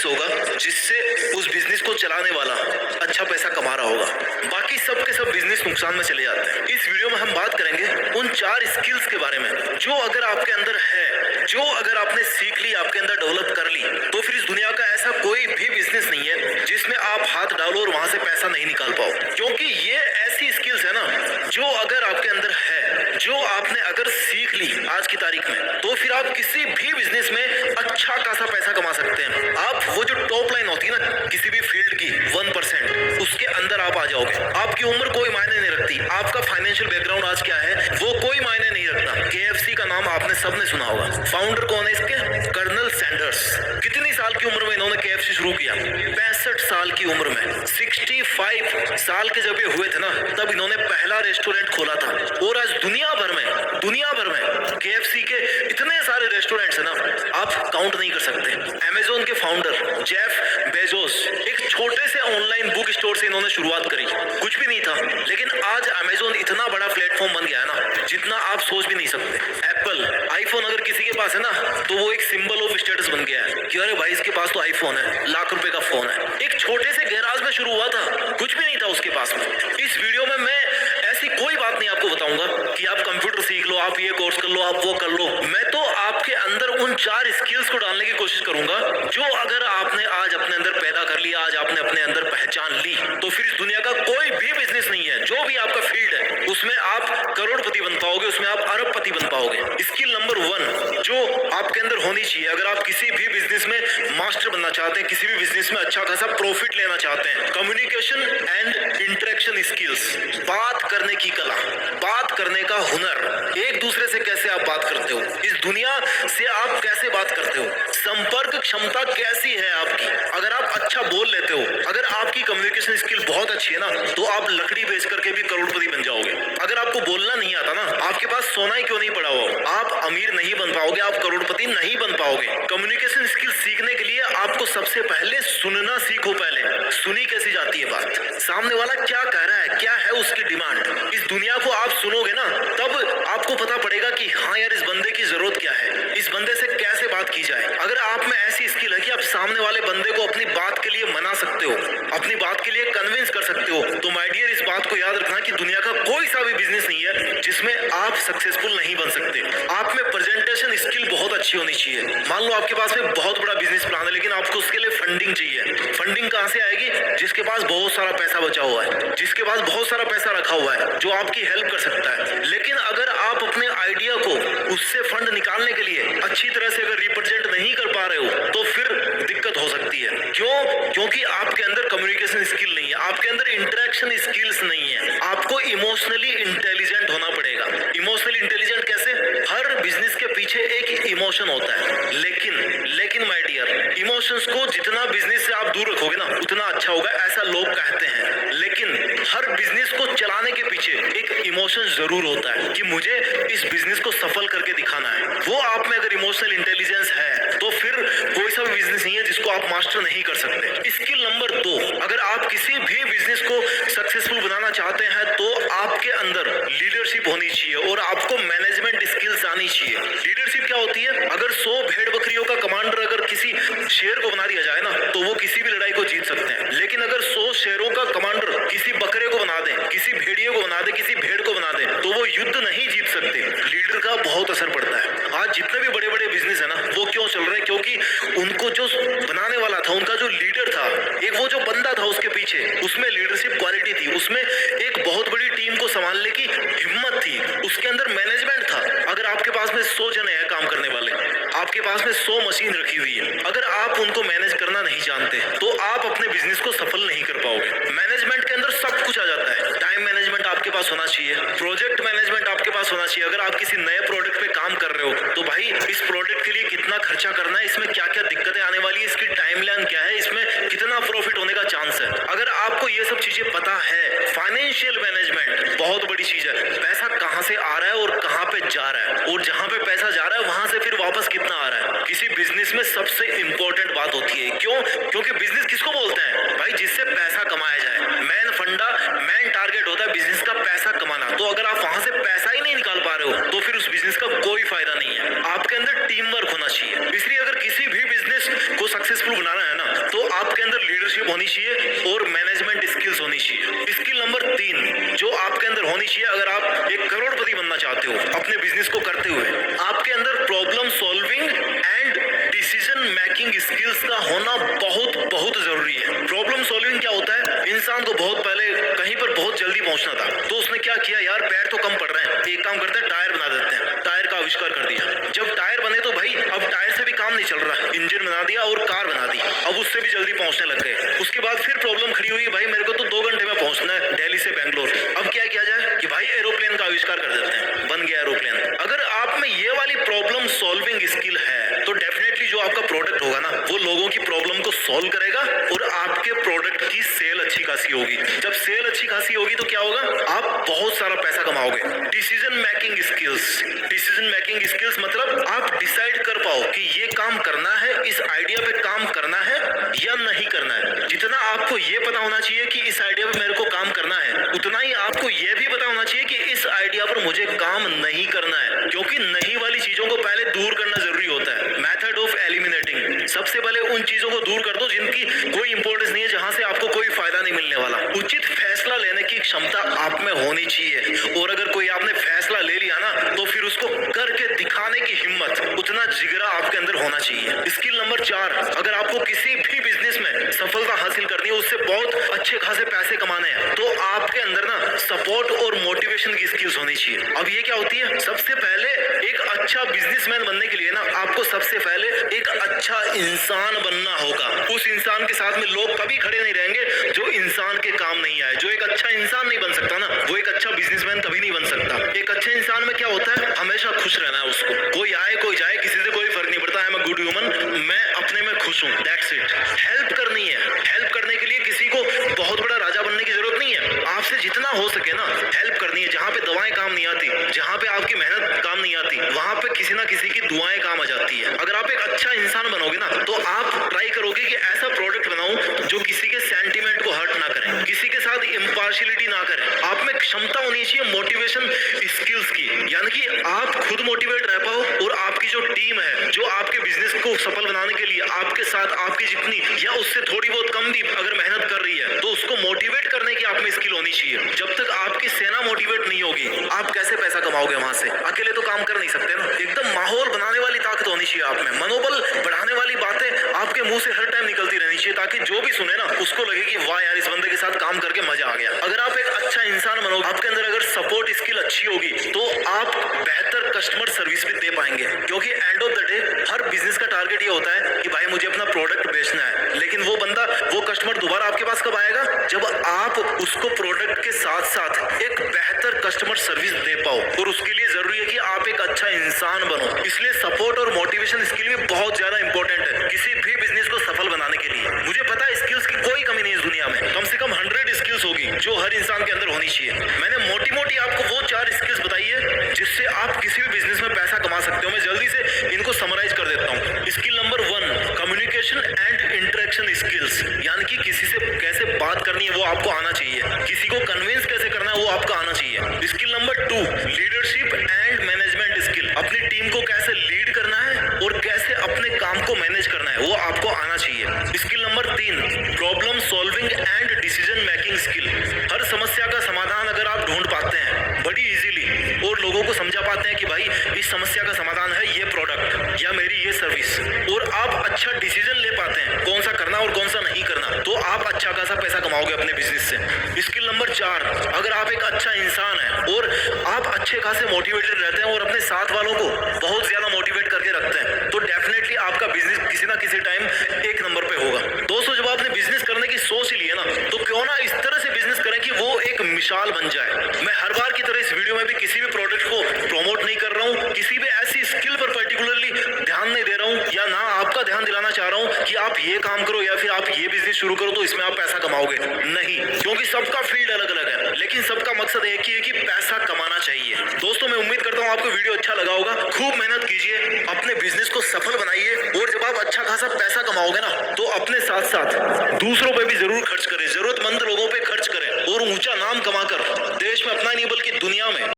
होगा जिससे उस बिजनेस को चलाने वाला अच्छा पैसा कमा रहा होगा। बाकी सब के सब बिजनेस नुकसान में चले जाते हैं। इस वीडियो में हम बात करेंगे उन 4 स्किल्स के बारे में जो अगर आपके अंदर है, जो अगर आपने सीख ली, आपके अंदर डेवलप कर ली, तो फिर इस दुनिया का ऐसा कोई भी बिजनेस नहीं है जिसमें आप हाथ डालो और वहां से पैसा नहीं निकाल पाओ। क्योंकि ये ऐसी स्किल्स है ना जो अगर आपके अंदर है, जो आपने अगर सीख ली आज की तारीख में, तो फिर आप किसी भी बिजनेस में अच्छा खासा पैसा कमा सकते हैं। आप वो जो टॉप लाइन होती है ना किसी भी फील्ड की 1%, उसके अंदर आप आ जाओगे। आपकी उम्र कोई मायने नहीं रखती, आपका फाइनेंशियल बैकग्राउंड आज क्या है वो कोई मायने नहीं रखता। KFC का नाम आपने सबने सुना होगा। फाउंडर कौन है इसके? Colonel Sanders. कितनी साल की उम्र में इन्होंने KFC शुरू किया? 65 साल की उम्र में। 65 साल के जब ये हुए थे ना तब इन्होंने पहला रेस्टोरेंट खोला था। और आज दुनिया भर में KFC के इतने सारे रेस्टोरेंट्स है ना आप काउंट नहीं कर सकते। अमेज़न के फाउंडर जेफ बेजोस, एक छोटे से ऑनलाइन बुक स्टोर से इन्होंने शुरुआत करी, कुछ भी नहीं था, लेकिन आज अमेज़न इतना बड़ा प्लेटफॉर्म बन गया है ना जितना आप सोच भी नहीं सकते। एप्पल आईफोन अगर किसी के पास है ना तो वो एक सिंबल ऑफ स्टेटस बन गया है कि अरे भाई इसके पास तो आईफोन है, लाख रुपए का फोन है। एक छोटे से गैराज में शुरू हुआ था, कुछ भी नहीं था उसके पास में। इस वीडियो में मैं ऐसी कोई बात नहीं आपको बताऊंगा कि आप कंप्यूटर सीख लो, आप ये कोर्स कर लो, आप वो कर लो। मैं तो आपके अंदर उन 4 स्किल्स को डालने की कोशिश करूंगा जो अगर आपने आज अपने अंदर पैदा कर लिया, आज आपने अपने अंदर पहचान ली, तो फिर इस दुनिया का कोई भी बिजनेस नहीं है, जो भी आपका फील्ड है उसमें आप करोड़पति बन पाओगे, उसमें आप अरबपति बन पाओगे। स्किल नंबर 1 जो आपके अंदर होनी चाहिए अगर आप किसी भी बिजनेस में मास्टर बनना चाहते हैं, किसी भी बिजनेस में अच्छा खासा प्रॉफिट लेना चाहते हैं, कम्युनिकेशन एंड इंटरेक्शन स्किल्स। बात करने की कला, बात करने का हुनर, एक दूसरे से कैसे आप बात करते हो, इस दुनिया से आप कैसे बात करते हो, संपर्क क्षमता कैसी है आपकी। अगर आप अच्छा बोल लेते हो, अगर आपकी कम्युनिकेशन स्किल बहुत अच्छी है ना तो आप लकड़ी बेच करके भी करोड़पति बन जाओगे। अगर आपको बोलना नहीं आता ना, आपके पास सोना ही क्यों नहीं पड़ा हो, आप अमीर नहीं बन पाओगे, आप करोड़पति नहीं बन पाओगे। कम्युनिकेशन स्किल सीखने के लिए आपको सबसे पहले सुनना सीखो। पहले सुनी कैसी जाती है बात, सामने वाला क्या कह रहा है, क्या है उसकी डिमांड। इस दुनिया को आप सुनोगे ना तब आपको पता पड़ेगा कि हाँ यार इस बंदे की जरूरत क्या है, इस बंदे से कैसे बात की जाए। अगर आप में ऐसी स्किल है कि आप सामने वाले बंदे को अपनी बात के लिए मना सकते हो, अपनी बात के लिए कन्विंस कर सकते हो, तो माय डियर इस बात को याद रखना कि दुनिया का कोई सा भी बिजनेस नहीं है जिसमें आप सक्सेसफुल नहीं बन सकते। आप में प्रेजेंटेशन स्किल बहुत अच्छी होनी चाहिए। मान लो आपके पास में बहुत बड़ा बिजनेस प्लान है लेकिन आपको उसके लिए फंडिंग चाहिए। फंडिंग कहां से आएगी? जिसके पास बहुत सारा पैसा बचा हुआ है, जिसके पास बहुत सारा पैसा रखा हुआ है, जो आपकी हेल्प कर सकता है। लेकिन अगर आप अपने आइडिया को उससे फंड निकालने के लिए अच्छी तरह से अगर रिप्रेजेंट नहीं कर पा रहे हो तो फिर दिक्कत हो सकती है। क्यों? क्योंकि आपके अंदर कम्युनिकेशन स्किल नहीं है, आपके अंदर इंटरेक्शन स्किल्स नहीं है। आपको इमोशनली इंटेलिजेंट होना पड़ेगा। इमोशनली इंटेलिजेंट कैसे? हर बिजनेस के पीछे एक इमोशन होता है, लेकिन माय डियर इमोशंस को जितना बिजनेस से आप दूर रखोगे ना उतना अच्छा होगा, ऐसा लोग कहते हैं। लेकिन हर बिजनेस को चलाने के पीछे एक इमोशन जरूर होता है कि मुझे इस बिजनेस को सफल करके दिखाना है। वो आप में अगर इमोशनल इंटेलिजेंस है तो फिर कोई सा भी बिजनेस नहीं है जिसको आप मास्टर नहीं कर सकते। स्किल नंबर 2, अगर आप किसी भी बिजनेस को सक्सेसफुल बनाना चाहते हैं तो आपके अंदर लीडरशिप होनी चाहिए और आपको मैनेजमेंट स्किल्स आनी चाहिए। लीडरशिप क्या होती है? अगर 100 भेड़ बकरियों का कमांडर अगर किसी शेर को बना दिया जाए ना तो वो किसी भी लड़ाई को जीत सकते हैं। लेकिन अगर 100 शेरों का कमांडर किसी बकरे को बना दे, किसी भेड़िए को बना दे, किसी भेड़ को बना दे तो वो युद्ध नहीं जीत सकते। लीडर का बहुत असर पड़ता है। आज जितने भी बड़े बड़े बिजनेस है ना वो क्यों चल रहे हैं? क्योंकि उनको जो बनाने वाला था, उनका जो लीडर था, एक वो जो बंदा था उसके पीछे, उसमें लीडरशिप क्वालिटी थी, उसमें एक बहुत बड़ी टीम को संभालने की हिम्मत थी, उसके अंदर मैनेजमेंट था। अगर आपके पास में 100 जने हैं काम करने वाले, आपके पास में 100 मशीन रखी हुई है, अगर आप उनको मैनेज करना नहीं जानते तो आप अपने बिजनेस को सफल नहीं कर पाओगे। मैनेजमेंट के अंदर सब कुछ आ जाता है। टाइम मैनेजमेंट आपके पास होना चाहिए, प्रोजेक्ट मैनेजमेंट आपके पास होना चाहिए। अगर आप किसी नए प्रोडक्ट पे काम कर रहे हो तो भाई इस प्रोडक्ट के लिए कितना खर्चा करना है, इसमें क्या क्या दिक्कतें आने वाली है, इसकी टाइमलाइन क्या है, इसमें कितना प्रॉफिट होने का चांस है। अगर आपको ये सब चीजें पता है, फाइनेंशियल मैनेजमेंट बहुत बड़ी चीज है। पैसा कहां से आ रहा है और कहां पे जा रहा है, और जहां पे पैसा जा रहा है वहां से फिर वापस कितना आ रहा है, किसी बिजनेस में सबसे इंपॉर्टेंट बात होती है। क्यों? क्योंकि बिजनेस किसको बोलते हैं भाई? जिससे पैसा कमाया जाए। मेन फंडा, मेन टारगेट होता है बिजनेस का पैसा कमाना। तो अगर आप वहां से पैसा ही नहीं निकाल पा रहे हो तो फिर उस बिजनेस का कोई फायदा नहीं है। आपके अंदर टीम वर्क होना चाहिए। इसलिए अगर किसी भी बिजनेस को सक्सेसफुल बनाना है ना आपके अंदर लीडरशिप होनी चाहिए और मैनेजमेंट स्किल्स होनी चाहिए। स्किल नंबर 3 जो आपके अंदर होनी चाहिए अगर आप एक करोड़पति बनना चाहते हो अपने बिजनेस को करते हुए, आपके अंदर problem solving and decision making skills का होना बहुत बहुत जरूरी है। प्रॉब्लम सॉल्विंग क्या होता है? इंसान को बहुत पहले कहीं पर बहुत जल्दी पहुंचना था तो उसने क्या किया, यार पैर तो कम पड़ रहे हैं, एक काम करते हैं टायर बना देते हैं, टायर का आविष्कार कर दिया। जब टायर बने तो भाई अब टायर से भी काम नहीं चल रहा, इंजन बना दिया और कार बना दी, अब उससे भी जल्दी पहुंचने लग गए। उसके बाद फिर प्रॉब्लम खड़ी हुई, भाई मेरे को तो 2 घंटे में पहुंचना है दिल्ली से बेंगलोर, अब क्या किया जाए कि भाई एरोप्लेन का आविष्कार कर देते हैं, बन गया एरोप्लेन। अगर आप में ये वाली प्रॉब्लम सॉल्विंग स्किल है तो डेफिनेटली जो आपका प्रोडक्ट होगा ना वो लोगों की प्रॉब्लम को सॉल्व करेगा और आपके प्रोडक्ट की सेल अच्छी खासी होगी। जब सेल अच्छी खासी होगी तो क्या होगा, आप बहुत सारा पैसा कमाओगे। Decision making skills, decision making skills मतलब आप डिसाइड कर पाओ कि ये काम करना है, इस आइडिया पे काम करना है या नहीं करना है। जितना आपको ये पता होना चाहिए कि इस आइडिया पे मेरे को काम करना है, उतना ही आपको ये भी पता होना चाहिए कि इस आइडिया पर मुझे काम नहीं करना है, क्योंकि नहीं वाली चीजों को पहले दूर करना जरूरी होता है। मेथड ऑफ एलिमिनेटिंग, सबसे पहले उन चीजों को दूर कर दो जिनकी कोई इंपॉर्टेंस नहीं है, जहां से आपको कोई फायदा नहीं मिलने वाला। उचित फैसला लेने की क्षमता आप में होनी चाहिए और अगर कोई आपने फैसला ले लिया ना तो फिर उसको करके दिखाने की हिम्मत, उतना जिगरा आपके अंदर होना चाहिए। स्किल नंबर 4, अगर आपको किसी भी बिजनेस में सफलता हासिल करनी है, उससे बहुत अच्छे खासे पैसे कमाने हैं, तो आपके अंदर ना सपोर्ट और मोटिवेशन की स्किल्स होनी चाहिए। अब ये क्या होती है, सबसे पहले एक अच्छा बिजनेसमैन बनने के लिए ना आपको सबसे पहले एक अच्छा इंसान बनना होगा। उस इंसान के साथ में लोग कभी खड़े नहीं रहेंगे जो इंसान के काम नहीं आए। जो एक अच्छा इंसान नहीं बन सकता ना वो एक अच्छा बिजनेसमैन कभी नहीं बन सकता। एक अच्छे इंसान में क्या होता है, हमेशा खुश रहना है उसको, कोई आए कोई जाए किसी से कोई फर्क नहीं पड़ता। I am a good human, मैं अपने में खुश हूँ, दैट्स इट। हेल्प करनी है, हेल्प करने के लिए किसी को बहुत बड़ा राजा बनने की जरूरत नहीं है, आपसे जितना हो सके ना हेल्प करनी है। जहाँ पे दवाएं काम नहीं आती, जहाँ पे आपकी मेहनत काम नहीं आती, वहां पे किसी ना किसी की दुआएं काम आ जाती है। अगर आप एक अच्छा इंसान बनोगे ना तो आप ट्राई करोगे कि ऐसा प्रोडक्ट बनाऊं जो किसी के सेंटीमेंट को हर्ट ना करे, किसी के साथ इम्पार्शियलिटी ना करे। आप में क्षमता होनी चाहिए मोटिवेशन स्किल्स की, यानी कि आप खुद मोटिवेट रह पाओ और आपकी जो टीम है जो आपके बिजनेस को सफल बनाने के लिए आपके साथ आपकी जितनी या उससे थोड़ी बहुत कम भी अगर मेहनत कर रही है तो उसको मोटिवेट करने की आप में स्किल होनी चाहिए। जब तक आपकी सेना मोटिवेट नहीं होगी आप कैसे पैसा कमाओगे वहां से? अकेले तो काम कर नहीं सकते ना। एकदम माहौल बनाने वाली ताकत होनी चाहिए आप में, मनोबल बढ़ाने वाली बातें आपके मुंह से हर टाइम निकलती रहनी चाहिए ताकि जो भी सुने ना उसको लगे कि वाह यार इस बंदे के साथ काम करके मजा आ गया। अगर आप एक अच्छा इंसान बनोगे, आपके अंदर अगर सपोर्ट स्किल अच्छी होगी तो आप बेहतर कस्टमर सर्विस भी दे पाएंगे, क्योंकि end of the day her business का टारगेट ये होता है कि भाई मुझे अपना प्रोडक्ट बेचना है, लेकिन वो बंदा वो कस्टमर दोबारा आपके पास कब आएगा? जब आप उसको प्रोडक्ट के साथ साथ एक बेहतर कस्टमर सर्विस दे पाओ, और उसके लिए जरूरी है कि आप एक अच्छा इंसान बनो। इसलिए सपोर्ट और मोटिवेशन स्किल भी बहुत ज्यादा इंपॉर्टेंट है किसी भी बिजनेस को सफल बनाने के लिए। मुझे पता है स्किल्स की कोई कमी नहीं है इस दुनिया में, कम से कम 100 स्किल्स होगी जो हर इंसान के अंदर होनी चाहिए। मैंने मोटी मोटी आपको वो 4 स्किल्स बताई है जिससे आप किसी भी बिजनेस में पैसा कमा सकते हो। मैं जल्दी से इनको समराइज कर देता हूँ। Skill number 1 communication and interaction skills, यानी कि किसी से कैसे बात करनी है वो आपको आना चाहिए, किसी को कन्विंस कैसे करना है वो आपको आना चाहिए। Skill number 2 leadership and management skill, अपनी टीम को कैसे लीड करना है और कैसे अपने काम को मैनेज करना है वो आपको आना चाहिए। Skill number 3 problem solving and decision making skill, हर समस्या का समाधान अगर आप ढूंढ पाते हैं बड़ी इजीली और लोगों को समझा पाते हैं कि भाई इस समस्या का समाधान है ये प्रोडक्ट या मेरी ये सर्विस, और आप अच्छा डिसीजन ले पाते हैं कौन सा करना और कौन सा नहीं करना, तो आप अच्छा खासा पैसा कमाओगे अपने बिजनेस से। स्किल नंबर 4 अगर आप एक अच्छा इंसान है और आप अच्छे खासे मोटिवेटेड रहते हैं और अपने साथ वालों को बहुत ज्यादा मोटिवेट करके रखते हैं तो डेफिनेटली आपका बिजनेस किसी ना किसी टाइम एक नंबर पे होगा। दोस्तों जब आपने बिजनेस करने की सोच ही ली है ना तो क्यों ना इस तरह से बिजनेस करें कि वो एक मिसाल बन जाए। मैं हर बार की तरह इस वीडियो में भी किसी भी प्रोडक्ट को प्रमोट नहीं कर रहा हूँ, किसी भी ऐसी स्किल पर पर्टिकुलरली ध्यान नहीं दे रहा हूँ, या ना आपका ध्यान दिलाना चाह रहा हूँ कि आप ये काम करो या फिर आप ये बिजनेस शुरू करो तो इसमें आप पैसा कमाओगे, नहीं, क्योंकि सबका फील्ड अलग अलग है, लेकिन सबका मकसद एक ही है कि पैसा कमाना चाहिए। दोस्तों मैं उम्मीद करता हूँ आपको वीडियो अच्छा लगा होगा। खूब मेहनत कीजिए, अपने बिजनेस को सफल बनाइए, और जब आप अच्छा खासा पैसा कमाओगे ना तो अपने साथ साथ दूसरों पे भी जरूर खर्च करें, जरूरतमंद लोगों पे खर्च करें और ऊंचा नाम कमाकर देश में अपना नहीं बल्कि दुनिया में